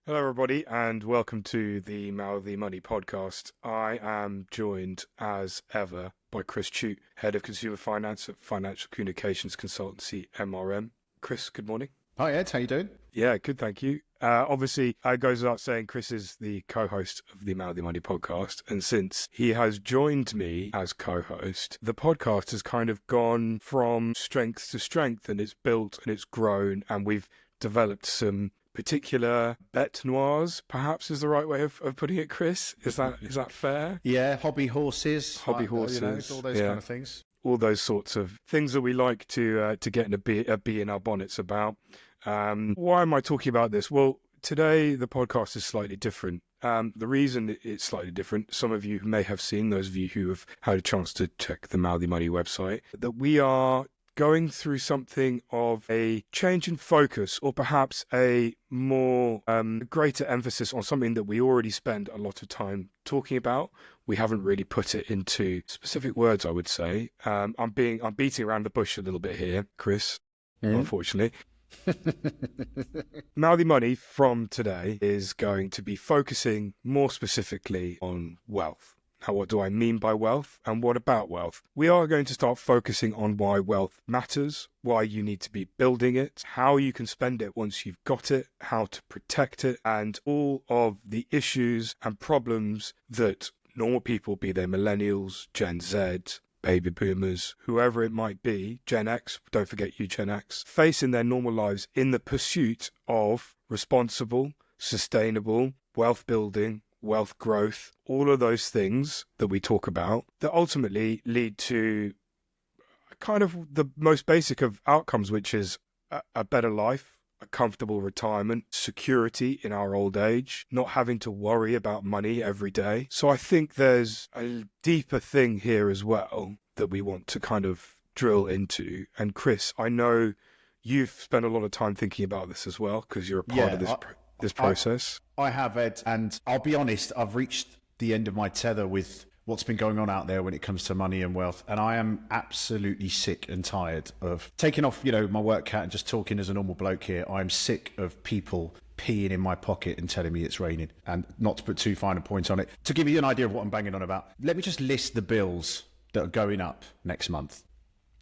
Hello, everybody, and welcome to the Mouthy Money podcast. I am joined, as ever, by Chris Tuite, Head of Consumer Finance at Financial Communications Consultancy, MRM. Chris, good morning. Hi, Ed. How you doing? Yeah, good, thank you. Obviously, it goes without saying Chris is the co-host of the Mouthy Money podcast, and since he has joined me as co-host, the podcast has kind of gone from strength to strength, and it's built and it's grown, and we've developed some particular bête noirs, perhaps is the right way of putting it, Chris. Is that fair? Yeah, hobby horses, Hobby horses, all those kind of things. All those sorts of things that we like to get a bee in our bonnets about. Why am I talking about this? Well, today the podcast is slightly different. The reason it's slightly different, some of you may have seen, those of you who have had a chance to check the Mouthy Money website, that we are going through something of a change in focus, or perhaps a more greater emphasis on something that we already spend a lot of time talking about. We haven't really put it into specific words, I would say. I'm beating around the bush a little bit here, Chris, unfortunately. Mouthy Money from today is going to be focusing more specifically on wealth. Now, what do I mean by wealth, and what about wealth? We are going to start focusing on why wealth matters, why you need to be building it, how you can spend it once you've got it, how to protect it, and all of the issues and problems that normal people, be they millennials, Gen Z, baby boomers, whoever it might be, Gen X, don't forget you Gen X, face in their normal lives in the pursuit of responsible, sustainable wealth building, wealth growth, all of those things that we talk about that ultimately lead to kind of the most basic of outcomes, which is a better life, a comfortable retirement, security in our old age, not having to worry about money every day. So I think there's a deeper thing here as well that we want to kind of drill into. And Chris, I know you've spent a lot of time thinking about this as well, because you're a part of this process. I have, Ed, and I'll be honest, I've reached the end of my tether with what's been going on out there when it comes to money and wealth, and I am absolutely sick and tired of taking off, my work hat and just talking as a normal bloke here. I'm sick of people peeing in my pocket and telling me it's raining, and not to put too fine a point on it. To give you an idea of what I'm banging on about, let me just list the bills that are going up next month.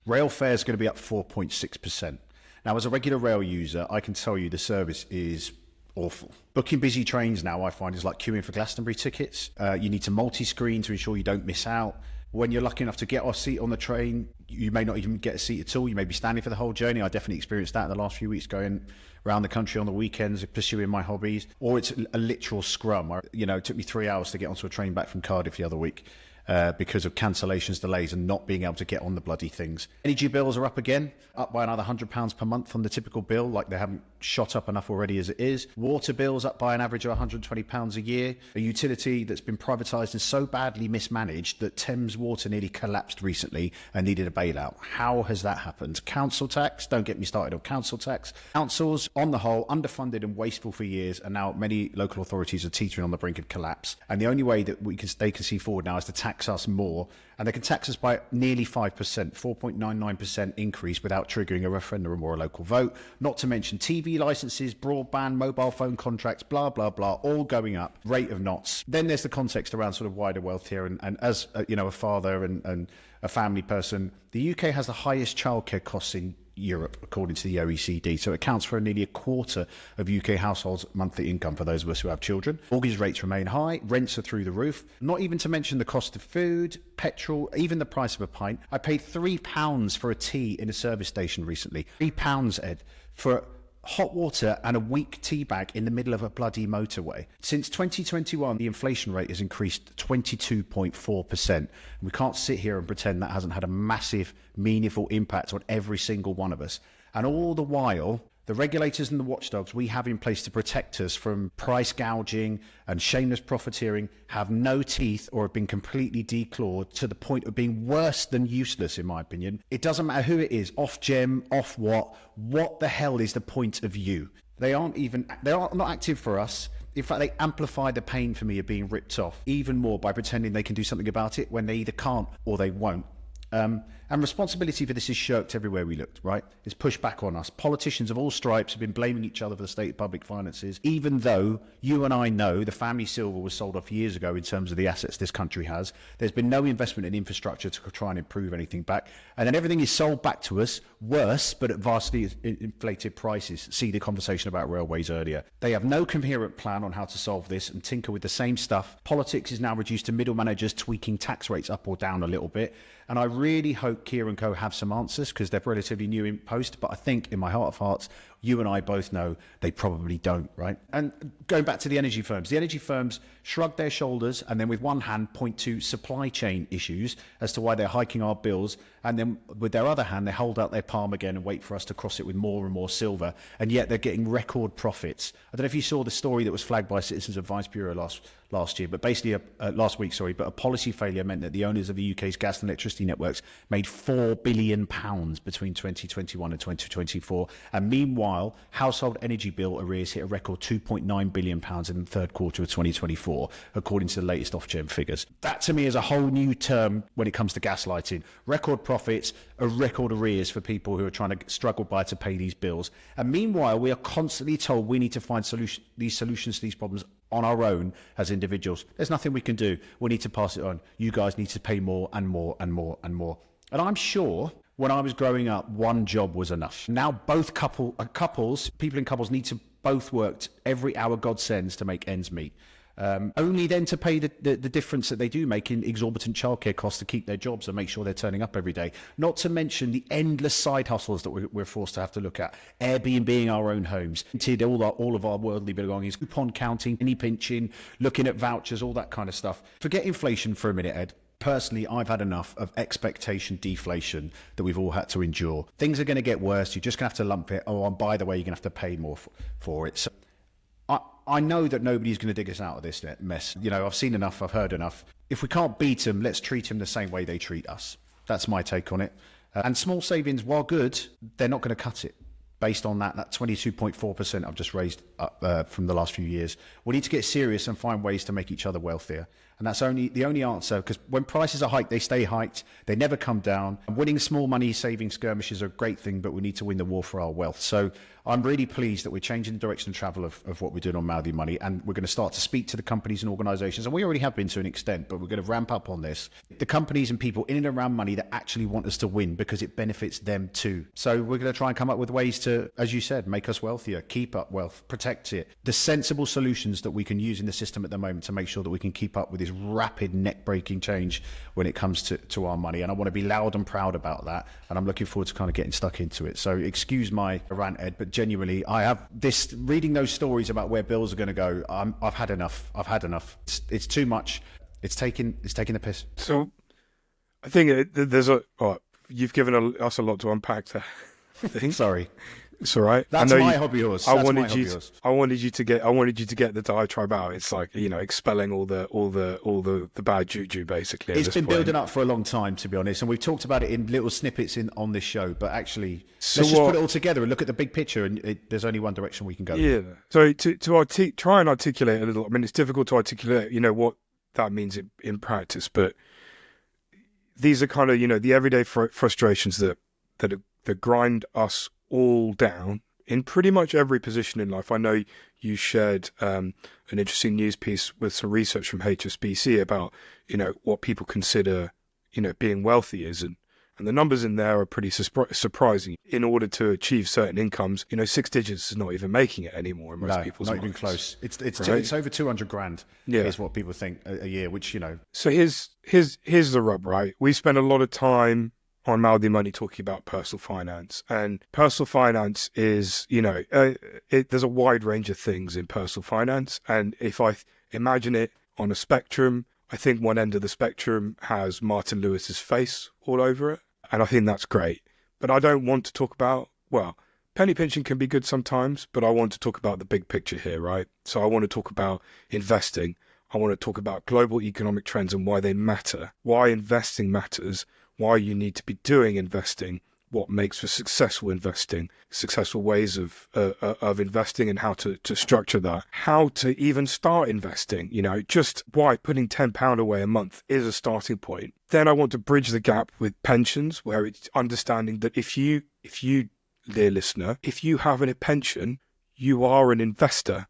Rail fare is going to be up 4.6%. Now, as a regular rail user, I can tell you the service is awful. Booking busy trains now, I find, is like queuing for Glastonbury tickets. You need to multi-screen to ensure you don't miss out. When you're lucky enough to get a seat on the train, you may not even get a seat at all. You may be standing for the whole journey. I definitely experienced that in the last few weeks going around the country on the weekends, pursuing my hobbies. Or it's a literal scrum. It took me 3 hours to get onto a train back from Cardiff the other week. Because of cancellations, delays, and not being able to get on the bloody things. Energy bills are up again, up by another £100 per month on the typical bill, like they haven't shot up enough already as it is. Water bills up by an average of £120 a year. A utility that's been privatised and so badly mismanaged that Thames Water nearly collapsed recently and needed a bailout. How has that happened? Council tax, don't get me started on council tax. Councils, on the whole, underfunded and wasteful for years, and now many local authorities are teetering on the brink of collapse. And the only way that they can see forward now is to tax us more, and they can tax us by nearly 5%, 4.99% increase without triggering a referendum or a local vote, not to mention TV licenses, broadband, mobile phone contracts, blah, blah, blah, all going up, rate of knots. Then there's the context around sort of wider wealth here, and as a father and a family person, the UK has the highest childcare costs in Europe, according to the OECD. So it accounts for nearly a quarter of UK households' monthly income for those of us who have children. Mortgage rates remain high, rents are through the roof, not even to mention the cost of food, petrol, even the price of a pint. I paid £3 for a tea in a service station recently. £3, Ed, for hot water and a weak tea bag in the middle of a bloody motorway. Since 2021, the inflation rate has increased 22.4%. We can't sit here and pretend that hasn't had a massive, meaningful impact on every single one of us. And all the while, the regulators and the watchdogs we have in place to protect us from price gouging and shameless profiteering have no teeth or have been completely declawed to the point of being worse than useless, in my opinion. It doesn't matter who it is, off-gem, what the hell is the point of you? They are not active for us. In fact, they amplify the pain for me of being ripped off even more by pretending they can do something about it when they either can't or they won't. And responsibility for this is shirked everywhere we looked, right? It's pushed back on us. Politicians of all stripes have been blaming each other for the state of public finances, even though you and I know the family silver was sold off years ago in terms of the assets this country has. There's been no investment in infrastructure to try and improve anything back. And then everything is sold back to us, worse, but at vastly inflated prices. See the conversation about railways earlier. They have no coherent plan on how to solve this and tinker with the same stuff. Politics is now reduced to middle managers tweaking tax rates up or down a little bit. And I really hope Keir and co have some answers because they're relatively new in post. But I think in my heart of hearts, you and I both know they probably don't, right? And going back to the energy firms shrug their shoulders and then with one hand point to supply chain issues as to why they're hiking our bills. And then with their other hand, they hold out their palm again and wait for us to cross it with more and more silver. And yet they're getting record profits. I don't know if you saw the story that was flagged by Citizens Advice Bureau last year, but basically last week, but a policy failure meant that the owners of the UK's gas and electricity networks made £4 billion between 2021 and 2024. And meanwhile, household energy bill arrears hit a record £2.9 billion in the third quarter of 2024, according to the latest Ofgem figures. That to me is a whole new term when it comes to gaslighting. Record profits, a record arrears for people who are trying to struggle to pay these bills. And meanwhile, we are constantly told we need to find these solutions to these problems on our own as individuals. There's nothing we can do. We need to pass it on. You guys need to pay more and more and more and more. And I'm sure when I was growing up, one job was enough. Now both people in couples need to both work every hour God sends to make ends meet. Only then to pay the difference that they do make in exorbitant childcare costs to keep their jobs and make sure they're turning up every day. Not to mention the endless side hustles that we're forced to have to look at. Airbnb our own homes, all of our worldly belongings, coupon counting, penny pinching, looking at vouchers, all that kind of stuff. Forget inflation for a minute, Ed. Personally, I've had enough of expectation deflation that we've all had to endure. Things are going to get worse. You're just going to have to lump it. Oh, and by the way, you're going to have to pay more for it. So I know that nobody's going to dig us out of this mess. You know, I've seen enough, I've heard enough. If we can't beat them, let's treat them the same way they treat us. That's my take on it. And small savings, while good, they're not going to cut it. Based on that 22.4% I've just raised up from the last few years. We need to get serious and find ways to make each other wealthier. And that's the only answer, because when prices are hiked, they stay hiked. They never come down. Winning small money saving skirmishes are a great thing, but we need to win the war for our wealth. So I'm really pleased that we're changing the direction of travel of what we're doing on Mouthy Money. And we're going to start to speak to the companies and organisations. And we already have been to an extent, but we're going to ramp up on this. The companies and people in and around money that actually want us to win because it benefits them too. So we're going to try and come up with ways to, as you said, make us wealthier, keep up wealth, protect it. The sensible solutions that we can use in the system at the moment to make sure that we can keep up with this rapid neck-breaking change when it comes to our money. And I want to be loud and proud about that. And I'm looking forward to kind of getting stuck into it. So excuse my rant, Ed, but genuinely, I have this, reading those stories about where bills are going to go, I've had enough. It's too much. It's taking the piss. So I think there's you've given us a lot to unpack there. Sorry. It's all right. That's my hobby horse. I wanted you to get the diatribe out. It's like, you know, expelling all the bad juju basically. It's been building up for a long time, to be honest, and we've talked about it in little snippets on this show. But actually, let's just put it all together and look at the big picture. And there's only one direction we can go. Yeah. So to try and articulate a little. I mean, it's difficult to articulate, you know, what that means in practice. But these are kind of, you know, the everyday frustrations that grind us all down in pretty much every position in life. I know you shared an interesting news piece with some research from HSBC about, you know, what people consider, you know, being wealthy is, and the numbers in there are pretty surprising. In order to achieve certain incomes, you know, 6 digits is not even making it anymore in most people's minds. Not even close. It's right? It's over 200 grand is what people think a year, which, you know. So here's the rub, right? We spend a lot of time on Mouthy Money talking about personal finance, and personal finance is, you know, there's a wide range of things in personal finance. And if I imagine it on a spectrum, I think one end of the spectrum has Martin Lewis's face all over it. And I think that's great. But I don't want to talk about, well, penny pinching can be good sometimes, but I want to talk about the big picture here, right? So I want to talk about investing. I want to talk about global economic trends and why they matter, why investing matters, why you need to be doing investing, what makes for successful investing, successful ways of investing, and how to structure that, how to even start investing. Just why putting £10 away a month is a starting point. Then I want to bridge the gap with pensions, where it's understanding that if you, dear listener, if you have a pension, you are an investor.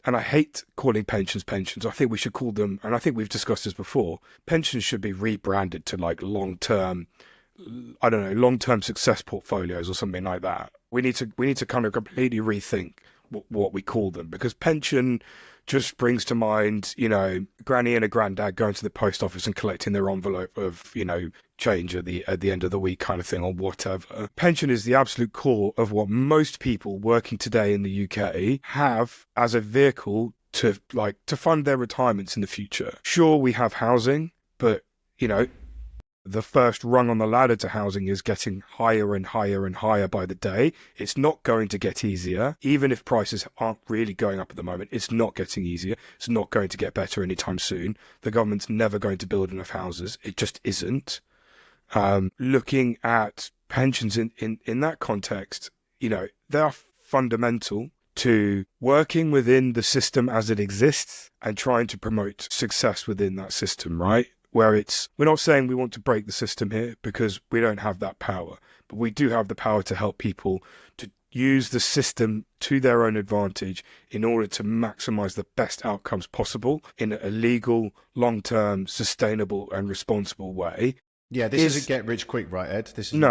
And I hate calling pensions. I think we should call them, and I think we've discussed this before, pensions should be rebranded to like long-term success portfolios or something like that. We need to kind of completely rethink what we call them, because pension just brings to mind, granny and a granddad going to the post office and collecting their envelope of, change at the end of the week kind of thing, or whatever. Pension is the absolute core of what most people working today in the UK have as a vehicle to fund their retirements in the future. Sure, we have housing, but the first rung on the ladder to housing is getting higher and higher and higher by the day. It's not going to get easier. Even if prices aren't really going up at the moment, it's not getting easier. It's not going to get better anytime soon. The government's never going to build enough houses. It just isn't. Looking at pensions in that context, they are fundamental to working within the system as it exists and trying to promote success within that system, right? Where we're not saying we want to break the system here, because we don't have that power, but we do have the power to help people to use the system to their own advantage in order to maximize the best outcomes possible in a legal, long-term, sustainable and responsible way. Yeah, this isn't get rich quick, right, Ed? This is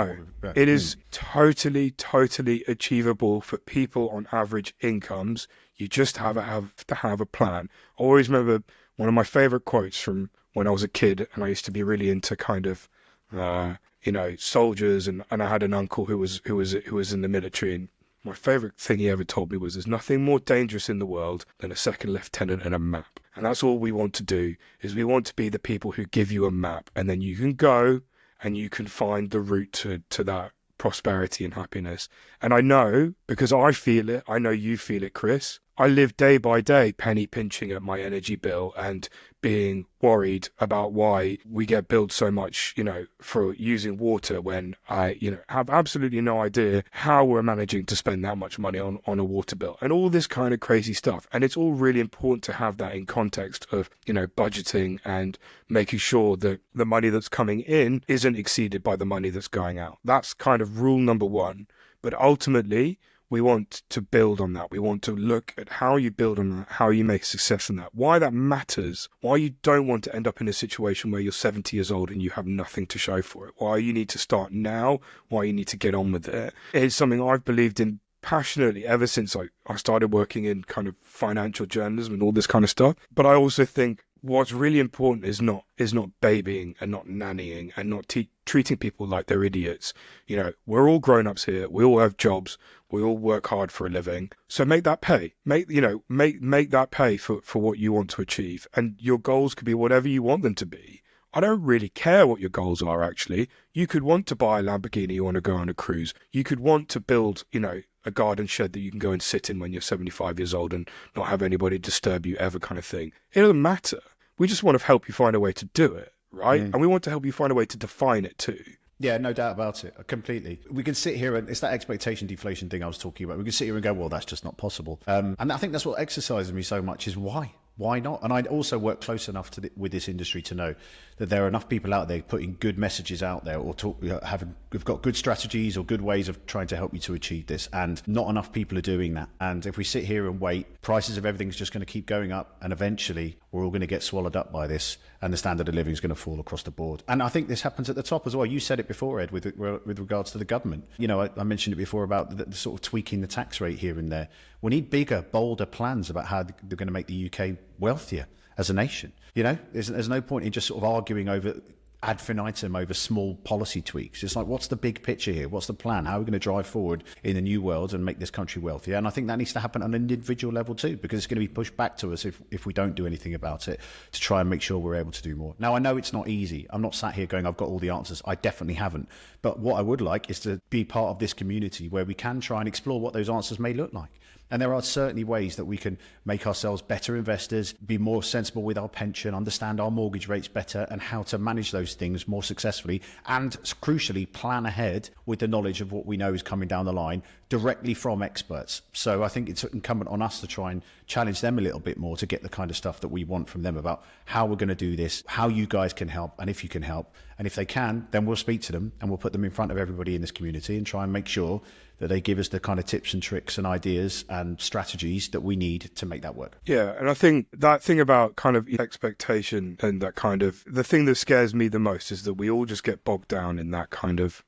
it is totally achievable for people on average incomes. You just have to have a plan. I always remember one of my favorite quotes from when I was a kid, and I used to be really into kind of, soldiers, and I had an uncle who was in the military, and my favorite thing he ever told me was, there's nothing more dangerous in the world than a second lieutenant and a map. And that's all we want to do, is we want to be the people who give you a map, and then you can go and you can find the route to that prosperity and happiness. And I know, because I feel it, I know you feel it, Chris. I live day by day penny pinching at my energy bill and being worried about why we get billed so much, for using water, when I, have absolutely no idea how we're managing to spend that much money on a water bill and all this kind of crazy stuff. And it's all really important to have that in context of, budgeting and making sure that the money that's coming in isn't exceeded by the money that's going out. That's kind of rule number one. But ultimately, we want to build on that. We want to look at how you build on that, how you make success in that, why that matters, why you don't want to end up in a situation where you're 70 years old and you have nothing to show for it, why you need to start now, why you need to get on with it. It's something I've believed in passionately ever since I started working in kind of financial journalism and all this kind of stuff. But I also think what's really important is not babying and not nannying and not treating people like they're idiots. We're all grown-ups here. We all have jobs. We all work hard for a living. So make that pay. Make that pay for what you want to achieve. And your goals could be whatever you want them to be. I don't really care what your goals are, actually. You could want to buy a Lamborghini, you want to go on a cruise. You could want to build, a garden shed that you can go and sit in when you're 75 years old and not have anybody disturb you ever, kind of thing. It doesn't matter. We just want to help you find a way to do it, right? And we want to help you find a way to define it too. Yeah, no doubt about it. Completely. We can sit here and it's that expectation deflation thing I was talking about. We can sit here and go, well, that's just not possible. And I think that's what exercises me so much is why? Why not? And I also work close enough with this industry to know that there are enough people out there putting good messages out there or we've got good strategies or good ways of trying to help you to achieve this. And not enough people are doing that. And if we sit here and wait, prices of everything's just going to keep going up. And eventually we're all going to get swallowed up by this. And the standard of living is going to fall across the board. And I think this happens at the top as well. You said it before, Ed, with regards to the government. I mentioned it before about the sort of tweaking the tax rate here and there. We need bigger, bolder plans about how they're going to make the UK wealthier as a nation. There's no point in just sort of arguing over ad infinitum over small policy tweaks. It's like, what's the big picture here? What's the plan? How are we going to drive forward in the new world and make this country wealthier? And I think that needs to happen on an individual level too, because it's going to be pushed back to us if we don't do anything about it to try and make sure we're able to do more. Now, I know it's not easy. I'm not sat here going, I've got all the answers. I definitely haven't. But what I would like is to be part of this community where we can try and explore what those answers may look like. And there are certainly ways that we can make ourselves better investors, be more sensible with our pension, understand our mortgage rates better, and how to manage those things more successfully, and crucially plan ahead with the knowledge of what we know is coming down the line directly from experts. So I think it's incumbent on us to try and challenge them a little bit more to get the kind of stuff that we want from them about how we're going to do this, how you guys can help, and if you can help. And if they can, then we'll speak to them and we'll put them in front of everybody in this community and try and make sure that they give us the kind of tips and tricks and ideas and strategies that we need to make that work. Yeah, and I think that thing about kind of expectation and that kind of, the thing that scares me the most is that we all just get bogged down in that kind of,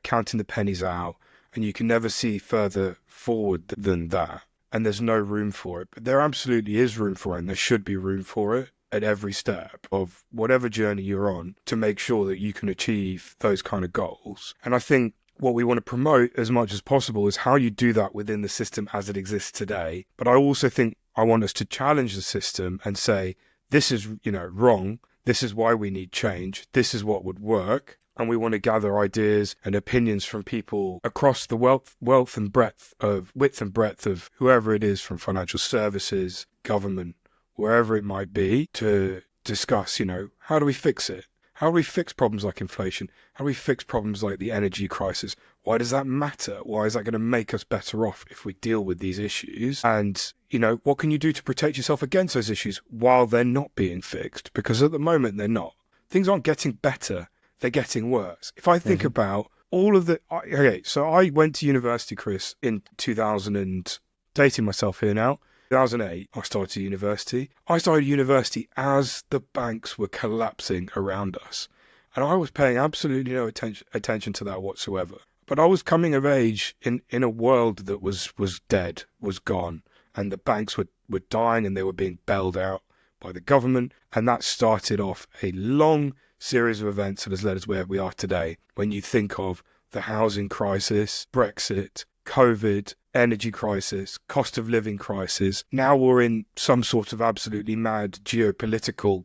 counting the pennies out, and you can never see further forward than that. And there's no room for it. But there absolutely is room for it, and there should be room for it at every step of whatever journey you're on to make sure that you can achieve those kind of goals. And I think what we want to promote as much as possible is how you do that within the system as it exists today. But I also think I want us to challenge the system and say, this is, wrong. This is why we need change. This is what would work. And we want to gather ideas and opinions from people across the width and breadth of whoever it is, from financial services, government, wherever it might be, to discuss, how do we fix it? How do we fix problems like inflation? How do we fix problems like the energy crisis? Why does that matter? Why is that going to make us better off if we deal with these issues? And, what can you do to protect yourself against those issues while they're not being fixed? Because at the moment, they're not. Things aren't getting better. They're getting worse. If I think about all of the... Okay, so I went to university, Chris, in 2000 and... Dating myself here now. 2008, I started university. I started university as the banks were collapsing around us. And I was paying absolutely no attention to that whatsoever. But I was coming of age in a world that was dead, was gone. And the banks were dying and they were being bailed out by the government. And that started off a long series of events that has led us where we are today. When you think of the housing crisis, Brexit, COVID, energy crisis, cost of living crisis. Now we're in some sort of absolutely mad geopolitical,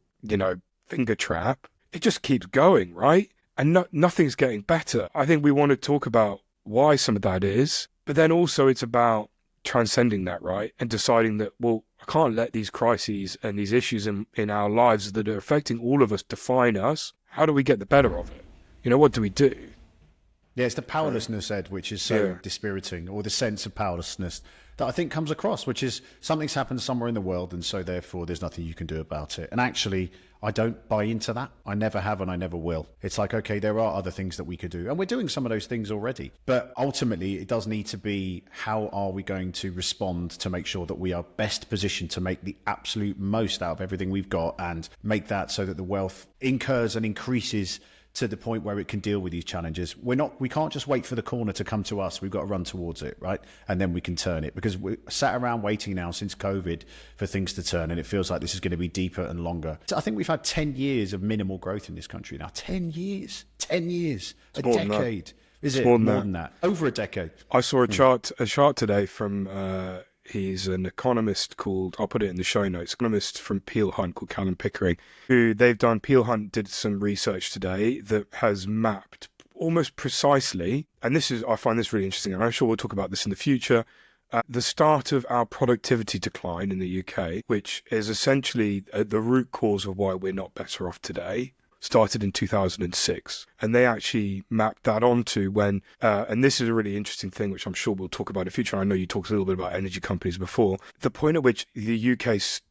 finger trap. It just keeps going, right? And nothing's getting better. I think we want to talk about why some of that is, but then also it's about transcending that, right? And deciding that, well, I can't let these crises and these issues in our lives that are affecting all of us define us. How do we get the better of it? What do we do? Yeah, it's the powerlessness, Ed, which is so dispiriting, or the sense of powerlessness that I think comes across, which is something's happened somewhere in the world, and so therefore there's nothing you can do about it. And actually, I don't buy into that. I never have, and I never will. It's like, okay, there are other things that we could do, and we're doing some of those things already. But ultimately, it does need to be, how are we going to respond to make sure that we are best positioned to make the absolute most out of everything we've got, and make that so that the wealth incurs and increases to the point where it can deal with these challenges. We can't just wait for the corner to come to us. We've got to run towards it, right? And then we can turn it, because we sat around waiting now since COVID for things to turn, and it feels like this is going to be deeper and longer. So I think we've had 10 years of minimal growth in this country now. 10 years, a decade. Is it more than that? Over a decade. I saw a chart today from he's an economist called, I'll put it in the show notes, economist from Peel Hunt called Callum Pickering, Peel Hunt did some research today that has mapped almost precisely, and I find this really interesting, and I'm sure we'll talk about this in the future, the start of our productivity decline in the UK, which is essentially the root cause of why we're not better off today, started in 2006. And they actually mapped that onto when, and this is a really interesting thing, which I'm sure we'll talk about in the future. I know you talked a little bit about energy companies before. The point at which the UK's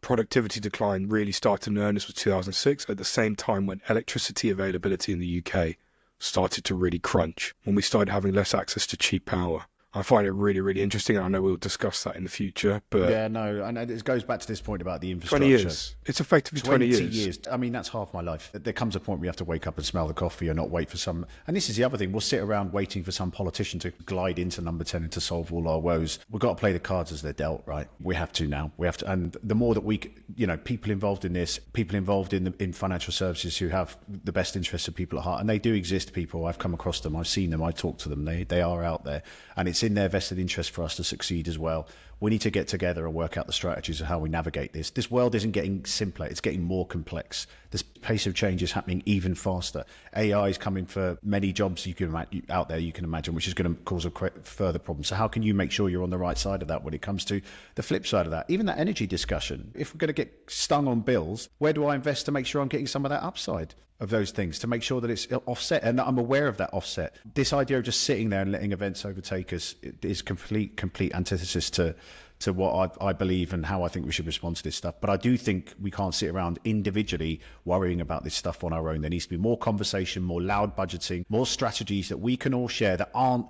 productivity decline really started in earnest was 2006, at the same time when electricity availability in the UK started to really crunch, when we started having less access to cheap power. I find it really, really interesting, and I know we'll discuss that in the future. But yeah, no, and it goes back to this point about the infrastructure. 20 years. It's effectively 20 years. I mean, that's half my life. There comes a point where you have to wake up and smell the coffee, or not wait for some... And this is the other thing. We'll sit around waiting for some politician to glide into number 10 and to solve all our woes. We've got to play the cards as they're dealt, right? We have to now. We have to. And the more that we... people involved in this, people involved in financial services who have the best interests of people at heart, and they do exist, people. I've come across them. I've seen them. I talk to them. They are out there. And it's in their vested interest for us to succeed as well. We need to get together and work out the strategies of how we navigate this. This world isn't getting simpler, it's getting more complex. the pace of change is happening even faster. AI is coming for many jobs out there you can imagine, which is going to cause a further problem. So how can you make sure you're on the right side of that when it comes to the flip side of that? Even that energy discussion, if we're going to get stung on bills, where do I invest to make sure I'm getting some of that upside of those things, to make sure that it's offset and that I'm aware of that offset? This idea of just sitting there and letting events overtake us is complete antithesis to what I believe and how I think we should respond to this stuff. But I do think we can't sit around individually worrying about this stuff on our own. There needs to be more conversation, more loud budgeting, more strategies that we can all share that aren't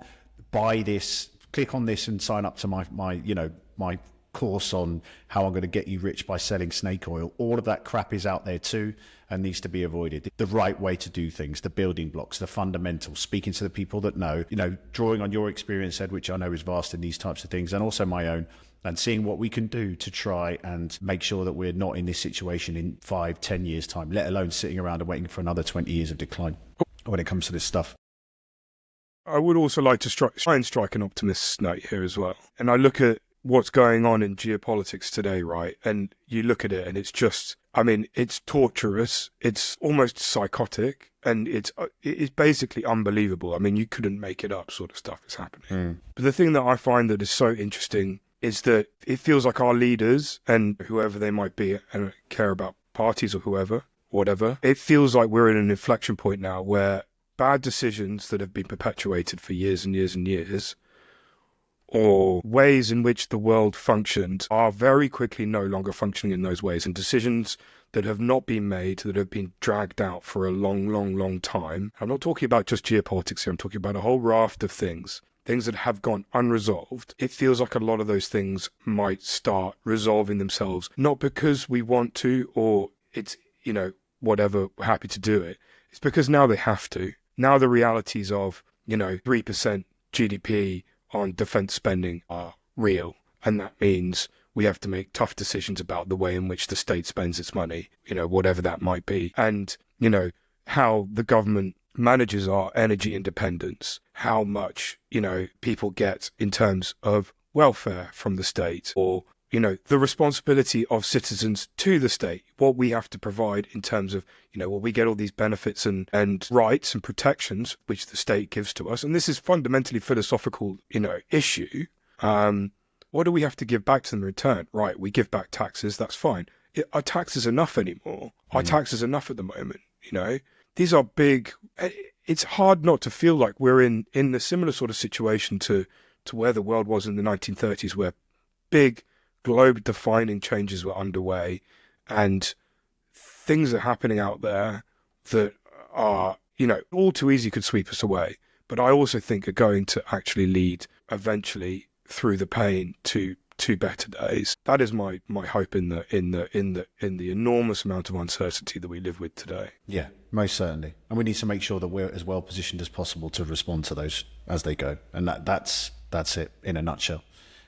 buy this, click on this and sign up to my course on how I'm going to get you rich by selling snake oil. All of that crap is out there too and needs to be avoided. The right way to do things, the building blocks, the fundamentals, speaking to the people that know, drawing on your experience, Ed, which I know is vast in these types of things, and also my own, and seeing what we can do to try and make sure that we're not in this situation in 5-10 years time, let alone sitting around and waiting for another 20 years of decline when it comes to this stuff. I would also like to try and strike an optimist's note here as well. And I look at what's going on in geopolitics today, right? And you look at it and it's just, it's torturous. It's almost psychotic. And it's basically unbelievable. You couldn't make it up, sort of stuff is happening. But the thing that I find that is so interesting is that it feels like our leaders and whoever they might be, I don't care about parties or whatever, it feels like we're in an inflection point now where bad decisions that have been perpetuated for years and years and years, or ways in which the world functioned, are very quickly no longer functioning in those ways. And decisions that have not been made, that have been dragged out for a long time. I'm not talking about just geopolitics here, I'm talking about a whole raft of things that have gone unresolved. It feels like a lot of those things might start resolving themselves, not because we want to, or it's, whatever, we're happy to do it. It's because now they have to. Now the realities of, 3% GDP on defense spending are real. And that means we have to make tough decisions about the way in which the state spends its money, whatever that might be. And, how the government manages our energy independence, how much, people get in terms of welfare from the state, or, the responsibility of citizens to the state, what we have to provide in terms of, we get all these benefits and rights and protections which the state gives to us. And this is fundamentally philosophical, issue. What do we have to give back to them in return? Right, we give back taxes, that's fine. Are taxes enough anymore? Are taxes enough at the moment? These are big. It's hard not to feel like we're in a similar sort of situation to where the world was in the 1930s, where big globe-defining changes were underway and things are happening out there that are, all too easy could sweep us away. But I also think are going to actually lead eventually through the pain to better days. That is my hope in the enormous amount of uncertainty that we live with today. Yeah, most certainly. And we need to make sure that we're as well positioned as possible to respond to those as they go. And that's it in a nutshell.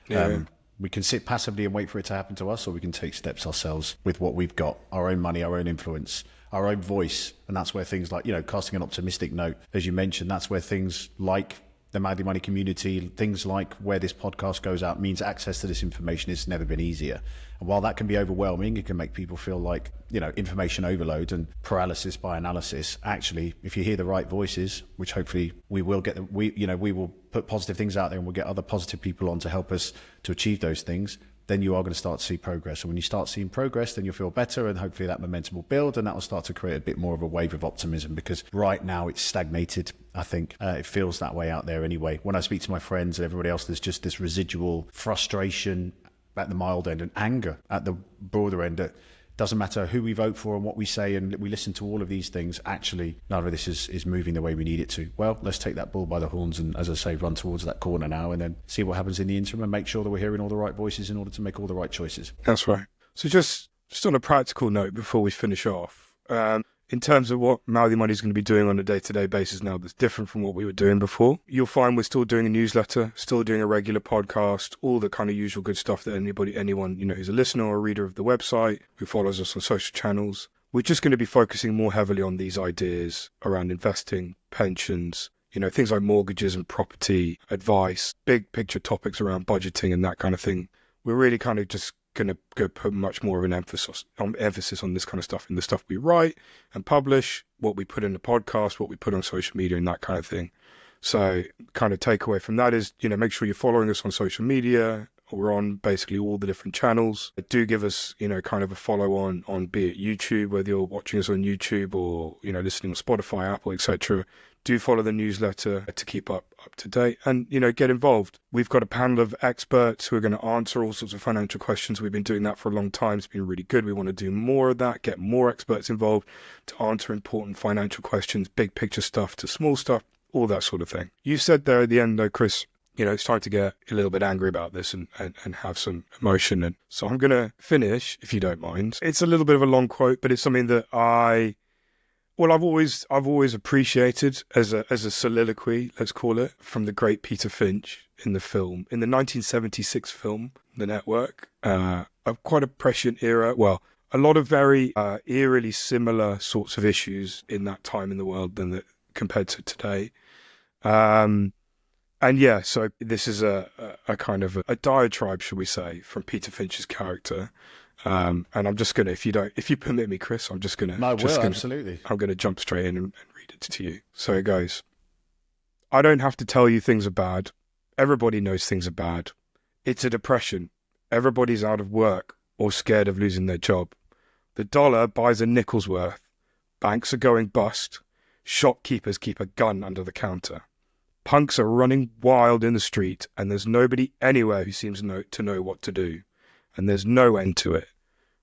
Yeah. We can sit passively and wait for it to happen to us, or we can take steps ourselves with what we've got, our own money, our own influence, our own voice. And that's where things like, casting an optimistic note, as you mentioned, that's where things like the Mouthy Money community, things like where this podcast goes out, means access to this information has never been easier. And while that can be overwhelming, it can make people feel like, information overload and paralysis by analysis. Actually, if you hear the right voices, which hopefully we will get, we will put positive things out there and we'll get other positive people on to help us to achieve those things, then you are going to start to see progress. And when you start seeing progress, then you'll feel better, and hopefully that momentum will build, and that will start to create a bit more of a wave of optimism, because right now it's stagnated. I think it feels that way out there anyway. When I speak to my friends and everybody else, there's just this residual frustration at the mild end and anger at the broader end. That doesn't matter who we vote for and what we say, and we listen to all of these things, actually none of this is moving the way we need it to. Well, let's take that bull by the horns and, as I say, run towards that corner now, and then see what happens in the interim, and make sure that we're hearing all the right voices in order to make all the right choices. That's right. So just on a practical note before we finish off, in terms of what Mouthy Money is going to be doing on a day-to-day basis now that's different from what we were doing before, you'll find we're still doing a newsletter, still doing a regular podcast, all the kind of usual good stuff that anyone who's a listener or a reader of the website, who follows us on social channels. We're just going to be focusing more heavily on these ideas around investing, pensions, things like mortgages and property advice, big picture topics around budgeting and that kind of thing. We're really kind of just going to go put much more of an emphasis on this kind of stuff in the stuff we write and publish, what we put in the podcast, what we put on social media and that kind of thing. So kind of takeaway from that is, make sure you're following us on social media. We're on basically all the different channels. Do give us, kind of a follow on be it YouTube, whether you're watching us on YouTube or, listening on Spotify, Apple, etc. Do follow the newsletter to keep up to date and, get involved. We've got a panel of experts who are going to answer all sorts of financial questions. We've been doing that for a long time. It's been really good. We want to do more of that, get more experts involved to answer important financial questions, big picture stuff to small stuff, all that sort of thing. You said there at the end, though, Chris, it's time to get a little bit angry about this and have some emotion. And so I'm going to finish, if you don't mind. It's a little bit of a long quote, but it's something that I've always appreciated as a soliloquy, let's call it, from the great Peter Finch in the 1976 film, The Network, quite a prescient era. Well, a lot of very eerily similar sorts of issues in that time in the world compared to today. And yeah, so this is a kind of a diatribe, shall we say, from Peter Finch's character. And I'm just going to, if you permit me, Chris, I'm just going to... absolutely. I'm going to jump straight in and read it to you. So it goes, I don't have to tell you things are bad. Everybody knows things are bad. It's a depression. Everybody's out of work or scared of losing their job. The dollar buys a nickel's worth. Banks are going bust. Shopkeepers keep a gun under the counter. Punks are running wild in the street, and there's nobody anywhere who seems to know what to do. And there's no end to it.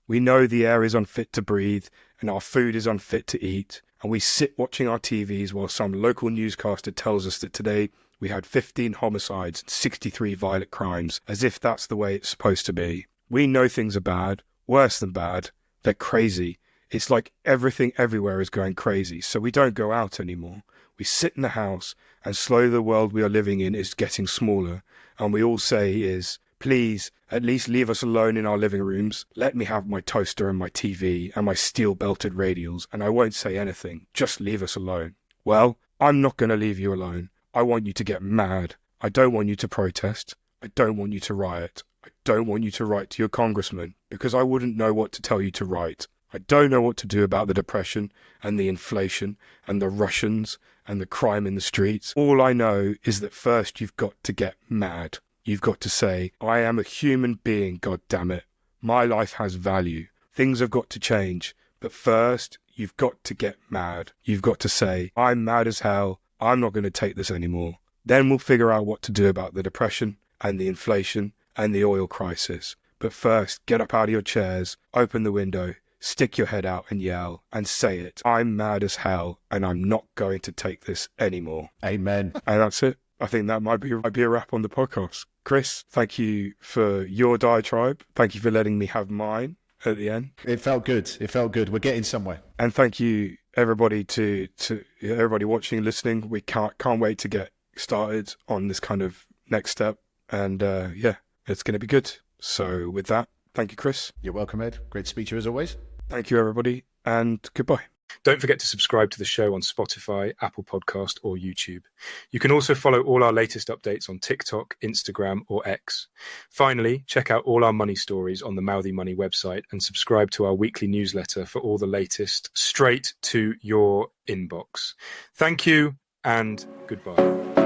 We know the air is unfit to breathe, and our food is unfit to eat, and we sit watching our TVs while some local newscaster tells us that today we had 15 homicides and 63 violent crimes, as if that's the way it's supposed to be. We know things are bad, worse than bad. They're crazy. It's like everything everywhere is going crazy, so we don't go out anymore. We sit in the house, and slowly the world we are living in is getting smaller, and we all say is, please, at least leave us alone in our living rooms. Let me have my toaster and my TV and my steel-belted radials, and I won't say anything. Just leave us alone. Well, I'm not going to leave you alone. I want you to get mad. I don't want you to protest. I don't want you to riot. I don't want you to write to your congressman, because I wouldn't know what to tell you to write. I don't know what to do about the depression and the inflation and the Russians and the crime in the streets. All I know is that first you've got to get mad. You've got to say, I am a human being, God damn it. My life has value. Things have got to change. But first, you've got to get mad. You've got to say, I'm mad as hell. I'm not going to take this anymore. Then we'll figure out what to do about the depression and the inflation and the oil crisis. But first, get up out of your chairs, open the window, stick your head out and yell and say it. I'm mad as hell and I'm not going to take this anymore. Amen. And that's it. I think that might be a wrap on the podcast. Chris, thank you for your diatribe. Thank you for letting me have mine at the end. It felt good. We're getting somewhere. And thank you, everybody, to everybody watching and listening. We can't wait to get started on this kind of next step. And yeah, it's going to be good. So with that, thank you, Chris. You're welcome, Ed. Great to speak to you as always. Thank you, everybody, and goodbye. Don't forget to subscribe to the show on Spotify, Apple Podcast, or YouTube. You can also follow all our latest updates on TikTok, Instagram, or X. Finally, check out all our money stories on the Mouthy Money website and subscribe to our weekly newsletter for all the latest straight to your inbox. Thank you and goodbye.